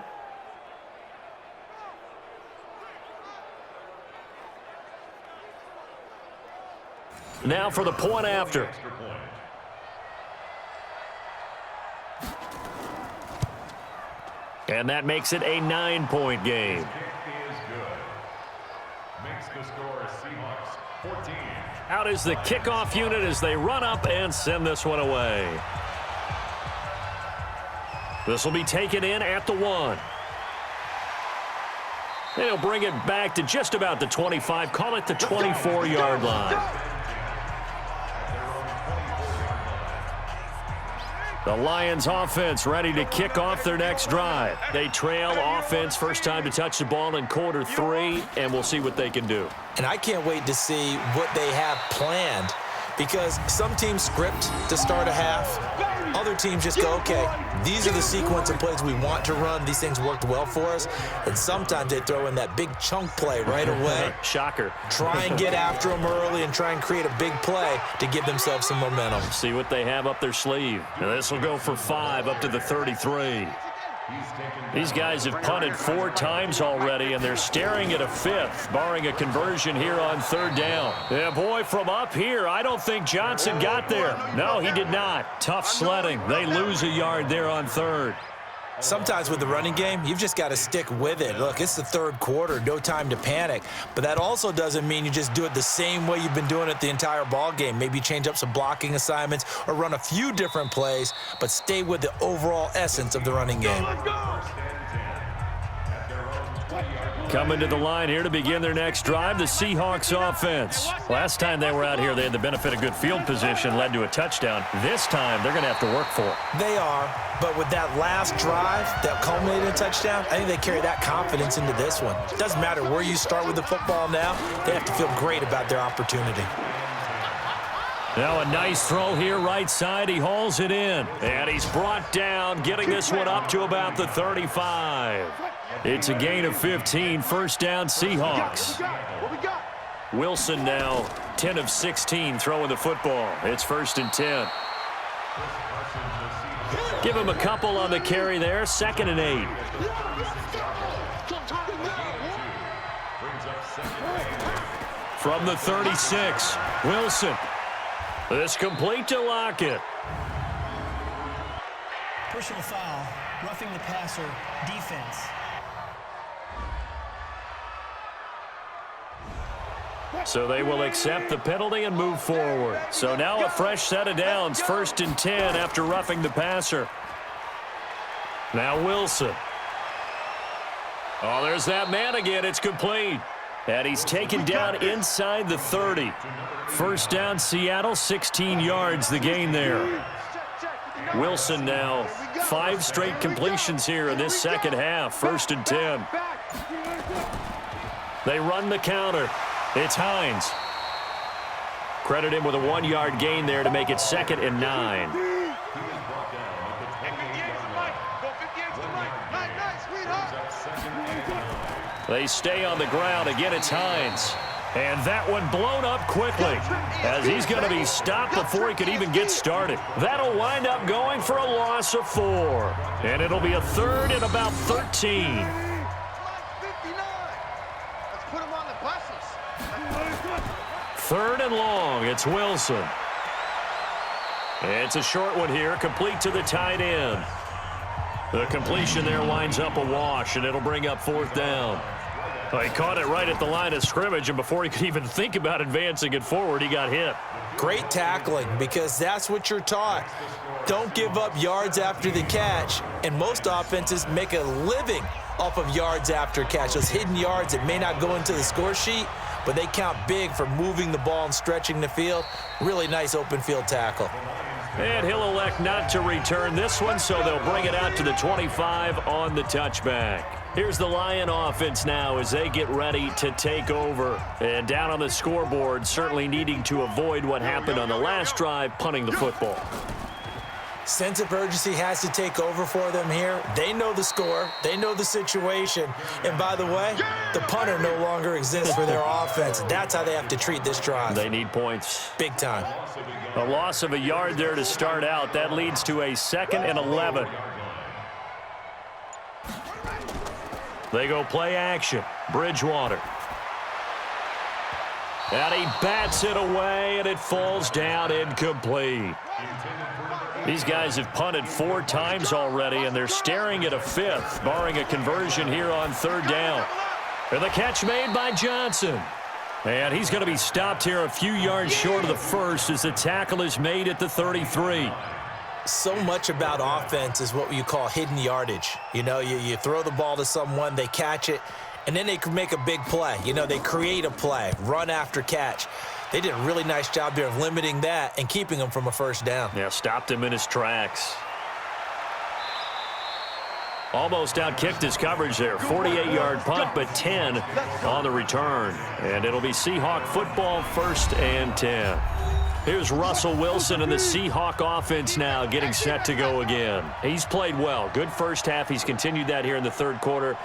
Now for the point after. And that makes it a 9-point game. Out is the kickoff unit as they run up and send this one away. This will be taken in at the 1. They'll bring it back to just about the 25, call it the 24-yard line. The Lions offense ready to kick off their next drive. They trail offense first time to touch the ball in quarter 3, and we'll see what they can do. And I can't wait to see what they have planned, because some teams script to start a half. Other teams just go, okay, these are the sequence of plays we want to run. These things worked well for us. And sometimes they throw in that big chunk play right away. Shocker. Try and get after them early and try and create a big play to give themselves some momentum. See what they have up their sleeve. And this will go for 5 up to the 33. These guys have punted 4 times already, and they're staring at a 5th, barring a conversion here on 3rd down. Yeah, boy, from up here, I don't think Johnson got there. No, he did not. Tough sledding. They lose a yard there on 3rd. Sometimes with the running game, you've just got to stick with it. Look, it's the 3rd quarter, no time to panic. But that also doesn't mean you just do it the same way you've been doing it the entire ball game. Maybe change up some blocking assignments or run a few different plays, but stay with the overall essence of the running game. Coming to the line here to begin their next drive, the Seahawks offense. Last time they were out here, they had the benefit of good field position, led to a touchdown. This time, they're going to have to work for it. They are, but with that last drive that culminated in a touchdown, I think they carry that confidence into this one. It doesn't matter where you start with the football now, they have to feel great about their opportunity. Now a nice throw here right side. He hauls it in. And he's brought down, getting this one up to about the 35. It's a gain of 15. First down, Seahawks. Wilson now 10 of 16 throwing the football. It's 1st and 10. Give him a couple on the carry there. 2nd and 8. From the 36, Wilson. This complete to Lockett. Personal foul, roughing the passer, defense. So they will accept the penalty and move forward. So now a fresh set of downs, 1st and 10 after roughing the passer. Now Wilson. Oh, there's that man again. It's complete. And he's taken down inside the 30. First down, Seattle, 16 yards, the gain there. Wilson now 5 straight completions here in this second half. 1st and 10. They run the counter. It's Hines. Credit him with a 1-yard gain there to make it 2nd and 9. They stay on the ground. Again, it's Hines. And that one blown up quickly as he's going to be stopped before he could even get started. That'll wind up going for a loss of 4. And it'll be a 3rd and about 13. Third and long. It's Wilson. It's a short one here, complete to the tight end. The completion there winds up a wash, and it'll bring up 4th down. Well, he caught it right at the line of scrimmage, and before he could even think about advancing it forward, he got hit. Great tackling, because that's what you're taught. Don't give up yards after the catch, and most offenses make a living off of yards after catch. Those hidden yards that may not go into the score sheet, but they count big for moving the ball and stretching the field. Really nice open field tackle. And he'll elect not to return this one, so they'll bring it out to the 25 on the touchback. Here's the Lion offense now as they get ready to take over. And down on the scoreboard, certainly needing to avoid what happened on the last drive, punting the football. Sense of urgency has to take over for them here. They know the score. They know the situation. And by the way, the punter no longer exists for their offense. That's how they have to treat this drive. They need points. Big time. A loss of a yard there to start out. That leads to a 2nd and 11. They go play action. Bridgewater. And he bats it away, and it falls down incomplete. These guys have punted 4 times already, and they're staring at a 5th, barring a conversion here on 3rd down. And the catch made by Johnson. And he's going to be stopped here a few yards short of the first as the tackle is made at the 33. So much about offense is what you call hidden yardage. You know, you throw the ball to someone, they catch it, and then they can make a big play. You know, they create a play, run after catch. They did a really nice job there of limiting that and keeping him from a first down. Yeah, stopped him in his tracks. Almost outkicked his coverage there. 48-yard punt, but 10 on the return. And it'll be Seahawk football, 1st and 10. Here's Russell Wilson and the Seahawk offense now getting set to go again. He's played well. Good first half. He's continued that here in the 3rd quarter.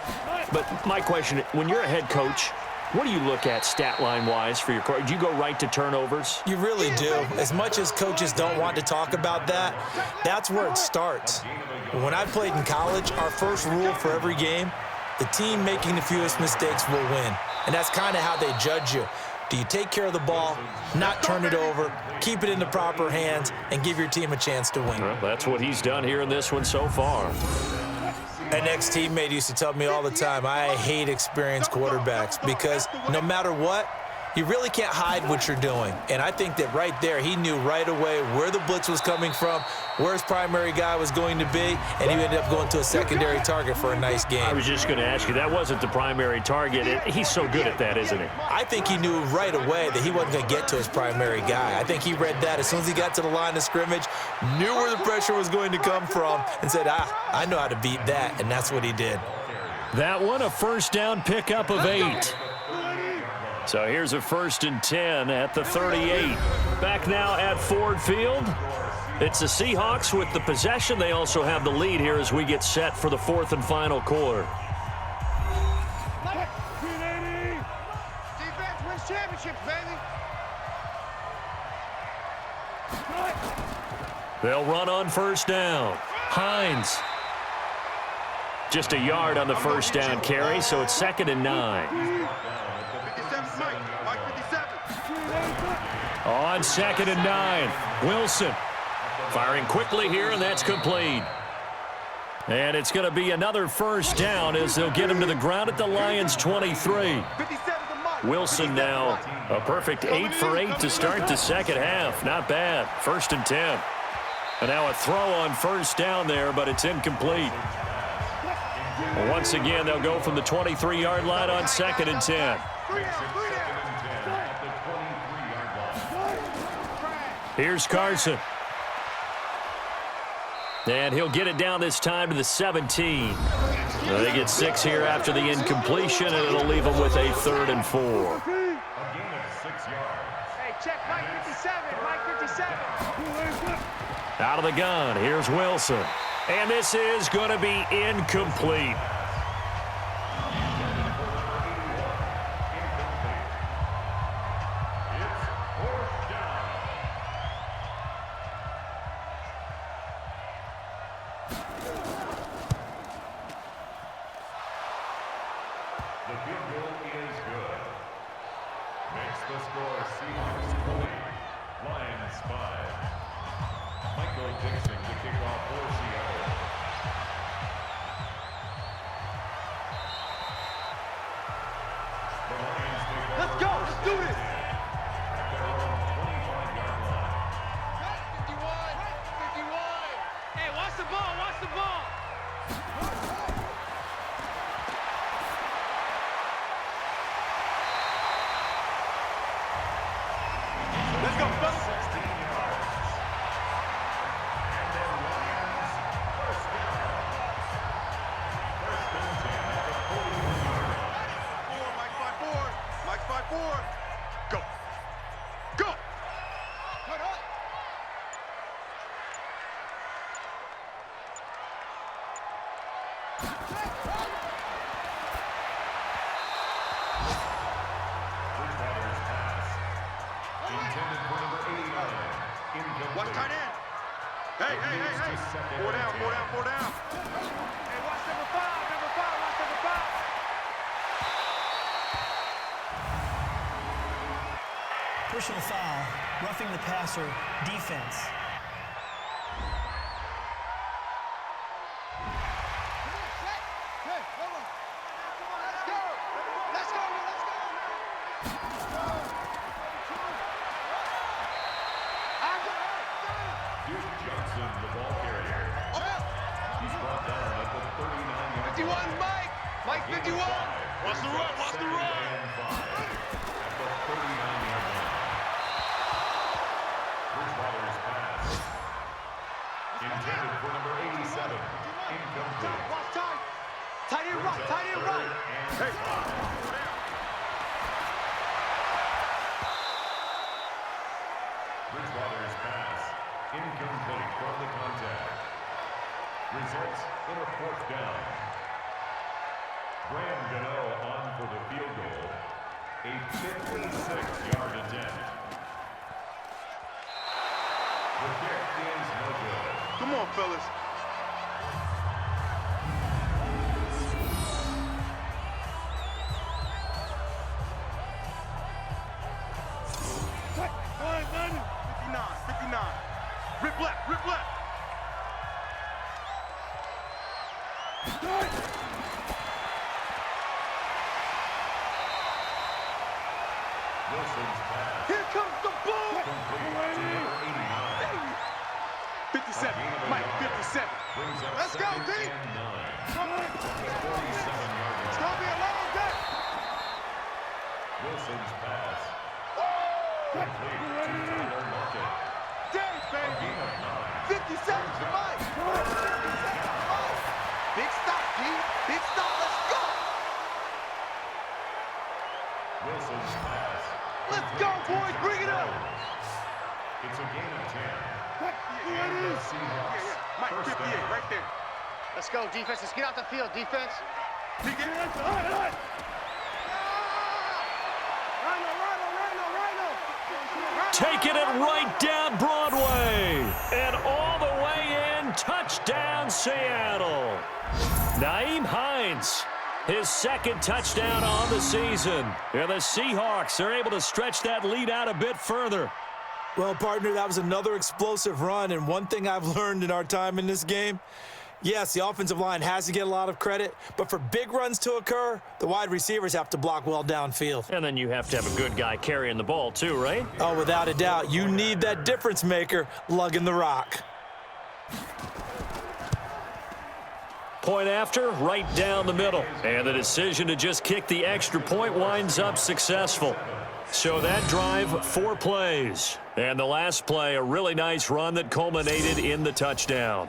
But my question, when you're a head coach, what do you look at stat line-wise for your coach? Do you go right to turnovers? You really do. As much as coaches don't want to talk about that, that's where it starts. When I played in college, our first rule for every game, the team making the fewest mistakes will win. And that's kind of how they judge you. Do you take care of the ball, not turn it over, keep it in the proper hands, and give your team a chance to win? Well, that's what he's done here in this one so far. An ex-teammate used to tell me all the time, I hate experienced quarterbacks because no matter what, you really can't hide what you're doing. And I think that right there, he knew right away where the blitz was coming from, where his primary guy was going to be, and he ended up going to a secondary target for a nice game. I was just going to ask you, that wasn't the primary target. He's so good at that, isn't he? I think he knew right away that he wasn't going to get to his primary guy. I think he read that as soon as he got to the line of scrimmage, knew where the pressure was going to come from, and said, I know how to beat that, and that's what he did. That one, a first down pickup of 8. So here's a 1st and 10 at the 38. Back now at Ford Field. It's the Seahawks with the possession. They also have the lead here as we get set for the 4th and final quarter. Defense wins championships, baby. They'll run on first down. Hines. Just a yard on the first down carry, so it's 2nd and 9. On 2nd and 9, Wilson firing quickly here, and that's complete. And it's going to be another first down as they'll get him to the ground at the Lions' 23. Wilson now a perfect 8 for 8 to start the second half. Not bad. 1st and 10. And now a throw on first down there, but it's incomplete. Once again, they'll go from the 23-yard line on 2nd and 10. Here's Carson. And he'll get it down this time to the 17. They get 6 here after the incompletion, and it'll leave them with a 3rd and 4. Hey, check Mike 57. Mike 57. Out of the gun, here's Wilson. And this is going to be incomplete. The field goal is good. Makes the score Seahawks 20, Lions 5. Michael Dixon to kick off for Seattle. The Lions take Let's go. Let's do this. at their own 25-yard line. 51. Hey, watch the ball. Watch the ball. Let's go, fellas. 16 yards. And then Bridgewater's pass. Intended for number 89. Incomplete. Watch tight end. Hey, hey, hey, hey. Four down, four down, four down. Hey, watch number five, watch number five. Personal foul, roughing the passer, defense. Mike 51. Watch the run, watch the run. Bridgewater's pass. Intended for number 87. Incomplete. Watch tight. Tight end right, tight end right. Hey. Bridgewater's pass. Incomplete from the contact. Results in a fourth down. Graham Gano on for the field goal. A 56-yard attempt. The kick is no good. Come on, fellas. Line. 59. Rip left, rip left. Wilson's pass. Here comes the ball. Complete to number 89. 57. Mike 57. Brings up Let's go, second D. and 9. It's 47-yard line. gonna be a long day. Wilson's pass. Complete to Tyler Lockett. Day, baby. Gain of 9. 57 to Mike. 57 to Mike. Big stop, D. Big stop. Let's go. Wilson's pass. Let's go, boys. Bring it up. It's a gain of 10. Yeah, And the Seahawks. Mike First 58 down. right there. Let's go, defense. Let's get out the field, defense. He get it. Rhino. Taking it right down Broadway. And all the way in. Touchdown, Seattle. Nyheim Hines, his second touchdown on the season. And the Seahawks are able to stretch that lead out a bit further. Well, partner, that was another explosive run, and one thing I've learned in our time in this game, yes, the offensive line has to get a lot of credit, but for big runs to occur, the wide receivers have to block well downfield. And then you have to have a good guy carrying the ball too, right? Oh, without a doubt, you need that difference maker lugging the rock. Point after, right down the middle. And the decision to just kick the extra point winds up successful. So that drive, 4 plays. And the last play, a really nice run that culminated in the touchdown.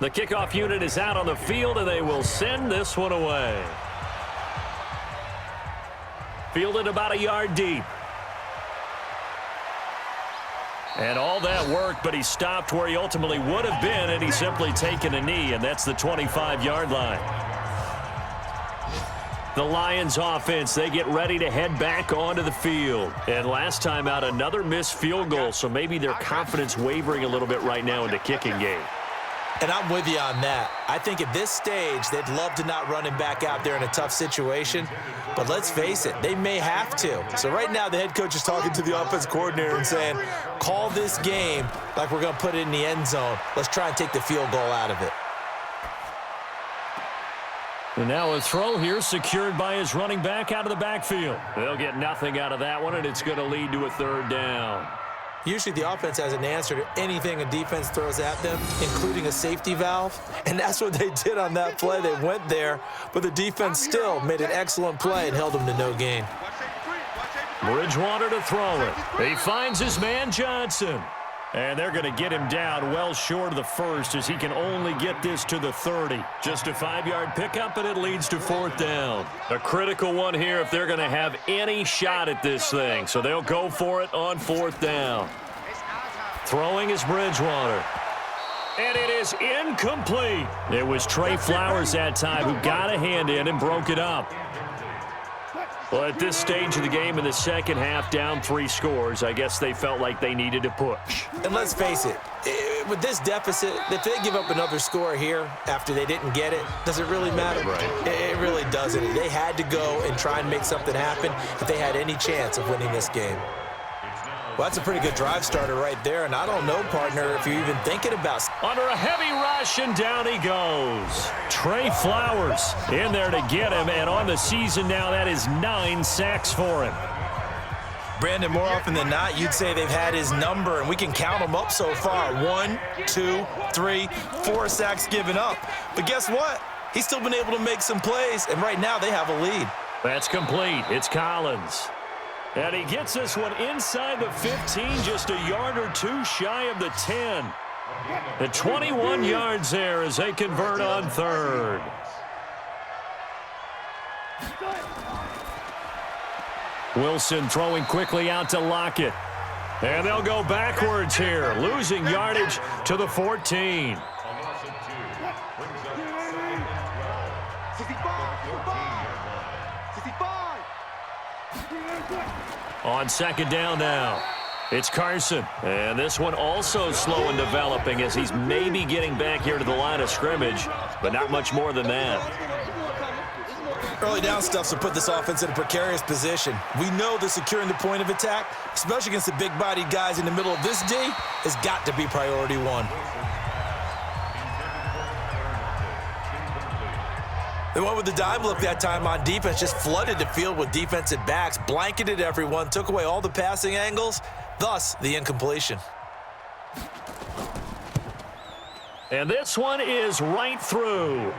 The kickoff unit is out on the field, and they will send this one away. Fielded about a yard deep. And all that worked, but he stopped where he ultimately would have been, and he's simply taken a knee, and that's the 25-yard line. The Lions offense, they get ready to head back onto the field. And last time out, another missed field goal, so maybe their confidence wavering a little bit right now in the kicking game. And I'm with you on that. I think at this stage, they'd love to not run him back out there in a tough situation. But let's face it, they may have to. So right now, the head coach is talking to the offense coordinator and saying, call this game like we're going to put it in the end zone. Let's try and take the field goal out of it. And now a throw here secured by his running back out of the backfield. They'll get nothing out of that one, and it's going to lead to a third down. Usually the offense has an answer to anything a defense throws at them, including a safety valve. And that's what they did on that play. They went there, but the defense still made an excellent play and held them to no gain. Bridgewater to throw it. He finds his man Johnson. And they're going to get him down well short of the first as he can only get this to the 30. Just a 5-yard pickup, and it leads to fourth down. A critical one here if they're going to have any shot at this thing. So they'll go for it on fourth down. Throwing is Bridgewater. And it is incomplete. It was Trey Flowers that time who got a hand in and broke it up. Well, at this stage of the game in the second half, down 3 scores, I guess they felt like they needed to push. And let's face it, with this deficit, if they give up another score here after they didn't get it, does it really matter? Right. It really doesn't. They had to go and try and make something happen if they had any chance of winning this game. Well, that's a pretty good drive starter right there, and I don't know, partner, if you're even thinking about... Under a heavy rush, and down he goes. Trey Flowers in there to get him, and on the season now, that is 9 sacks for him. Brandon, more often than not, you'd say they've had his number, and we can count them up so far. 1, 2, 3, 4 sacks given up. But guess what? He's still been able to make some plays, and right now they have a lead. That's complete. It's Collins. And he gets this one inside the 15, just a yard or 2 shy of the 10. The 21 yards there as they convert on 3rd. Wilson throwing quickly out to Lockett. And they'll go backwards here, losing yardage to the 14. On 2nd down now, it's Carson. And this one also slow in developing as he's maybe getting back here to the line of scrimmage, but not much more than that. Early down stuff will put this offense in a precarious position. We know that securing the point of attack, especially against the big-bodied guys in the middle of this D, has got to be priority 1. They went with the dime look that time on defense, just flooded the field with defensive backs, blanketed everyone, took away all the passing angles, thus the incompletion. And this one is right through.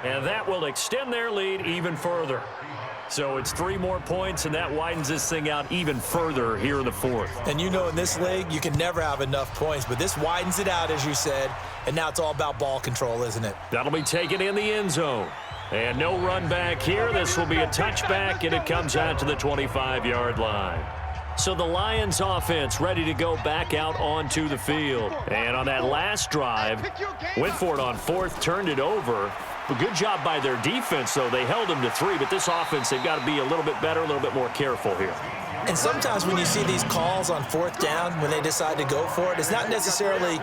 And that will extend their lead even further. So it's 3 more points, and that widens this thing out even further here in the 4th. And you know in this league, you can never have enough points, but this widens it out, as you said, and now it's all about ball control, isn't it? That'll be taken in the end zone. And no run back here. This will be a touchback, and it comes out to the 25-yard line. So the Lions offense ready to go back out onto the field. And on that last drive, went for it on 4th, turned it over. But good job by their defense, though. They held them to 3, but this offense, they've got to be a little bit better, a little bit more careful here. And sometimes when you see these calls on 4th down, when they decide to go for it, it's not necessarily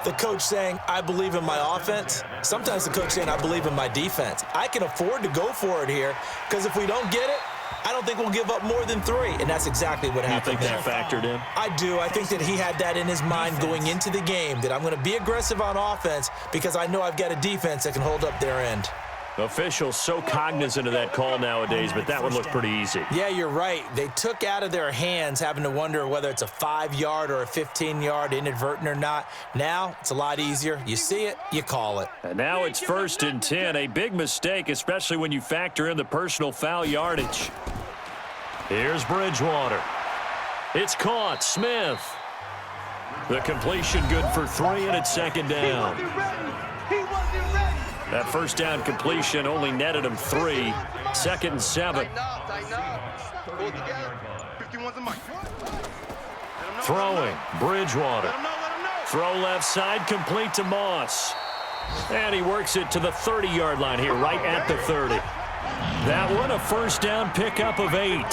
the coach saying, I believe in my offense. Sometimes the coach saying, I believe in my defense. I can afford to go for it here, because if we don't get it, I don't think we'll give up more than 3, and that's exactly what happened. You think that factored in? I do. I think that he had that in his mind going into the game, that I'm going to be aggressive on offense because I know I've got a defense that can hold up their end. Officials so cognizant of that call nowadays, but that one looked pretty easy. Yeah, you're right. They took out of their hands having to wonder whether it's a 5-yard or a 15-yard inadvertent or not. Now, it's a lot easier. You see it, you call it. And now it's 1st and 10. A big mistake, especially when you factor in the personal foul yardage. Here's Bridgewater. It's caught. Smith. The completion good for 3, and it's 2nd down. That 1st down completion only netted him 3. 2nd and 7. Throwing. Bridgewater. Throw left side, complete to Moss. And he works it to the 30-yard line here, right at the 30. That one, a 1st down pickup of 8.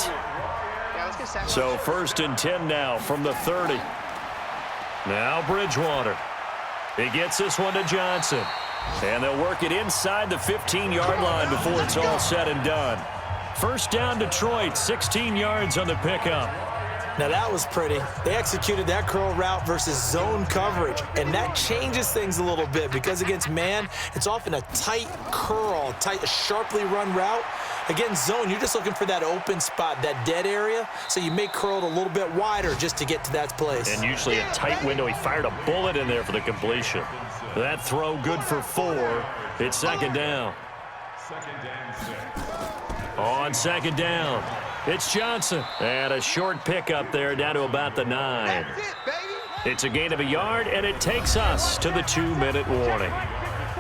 So 1st and 10 now from the 30. Now Bridgewater. He gets this one to Johnson. And they'll work it inside the 15-yard line before it's all said and done. 1st down Detroit, 16 yards on the pickup. Now that was pretty. They executed that curl route versus zone coverage, and that changes things a little bit because against man, it's often a tight curl, tight, sharply run route. Against zone, you're just looking for that open spot, that dead area, so you may curl it a little bit wider just to get to that place. And usually a tight window. He fired a bullet in there for the completion. That throw good for 4. It's 2nd down. On 2nd down, it's Johnson. And a short pickup there down to about the 9. It's a gain of a yard, and it takes us to the 2-minute warning.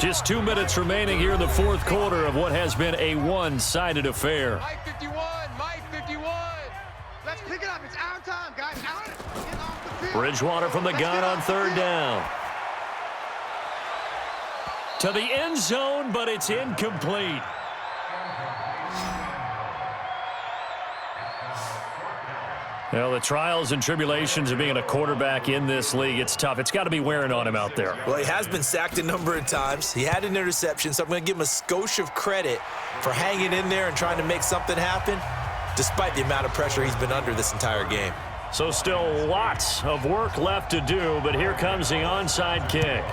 Just 2 minutes remaining here in the 4th quarter of what has been a one-sided affair. Mike 51, Mike 51. Let's pick it up. It's our time, guys. Get off the field. Bridgewater from the gun on 3rd down. To the end zone, but it's incomplete. Well, the trials and tribulations of being a quarterback in this league, it's tough. It's got to be wearing on him out there. Well, he has been sacked a number of times. He had an interception, so I'm going to give him a skosh of credit for hanging in there and trying to make something happen, despite the amount of pressure he's been under this entire game. So still lots of work left to do, but here comes the onside kick.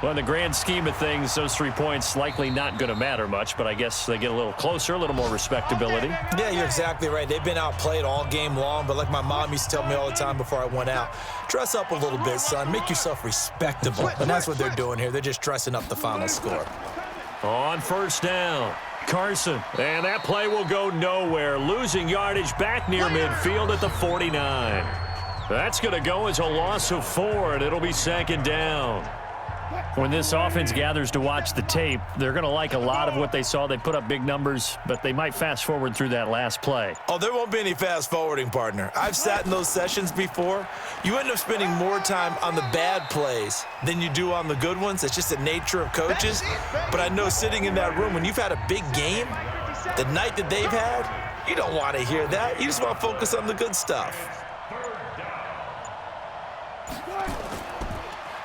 Well, in the grand scheme of things, those 3 points likely not going to matter much, but I guess they get a little closer, a little more respectability. Yeah, you're exactly right. They've been outplayed all game long, but like my mom used to tell me all the time before I went out, dress up a little bit, son. Make yourself respectable. And that's what they're doing here. They're just dressing up the final score. On first down, Carson. And that play will go nowhere, losing yardage back near midfield at the 49. That's going to go as a loss of 4, and it'll be second down. When this offense gathers to watch the tape, they're going to like a lot of what they saw. They put up big numbers, but they might fast forward through that last play. Oh, there won't be any fast forwarding, partner. I've sat in those sessions before. You end up spending more time on the bad plays than you do on the good ones. It's just the nature of coaches. But I know sitting in that room, when you've had a big game, the night that they've had, you don't want to hear that. You just want to focus on the good stuff.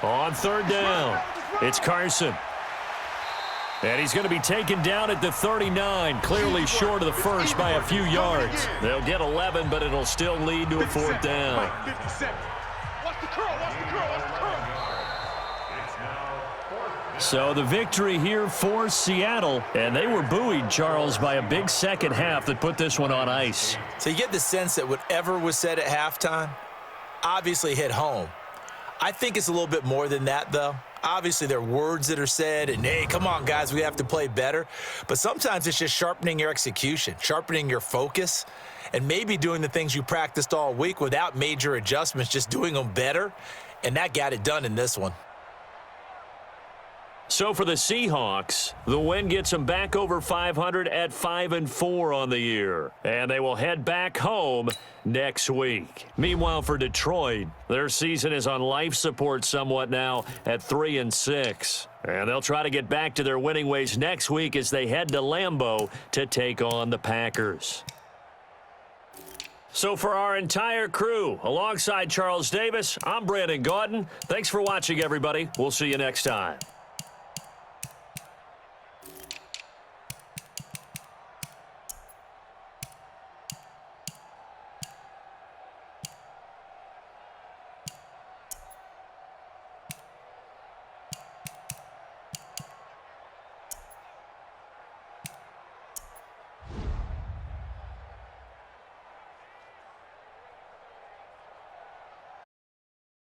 On third down, it's Carson. And he's going to be taken down at the 39, clearly short of the first by a few yards. They'll get 11, but it'll still lead to a fourth down. So the victory here for Seattle, and they were buoyed, Charles, by a big second half that put this one on ice. So you get the sense that whatever was said at halftime obviously hit home. I think it's a little bit more than that, though. Obviously, there are words that are said, and, hey, come on, guys, we have to play better. But sometimes it's just sharpening your execution, sharpening your focus, and maybe doing the things you practiced all week without major adjustments, just doing them better. And that got it done in this one. So for the Seahawks, the win gets them back over 500 at 5-4 on the year. And they will head back home next week. Meanwhile, for Detroit, their season is on life support somewhat now at 3-6. And they'll try to get back to their winning ways next week as they head to Lambeau to take on the Packers. So for our entire crew, alongside Charles Davis, I'm Brandon Gaudin. Thanks for watching, everybody. We'll see you next time.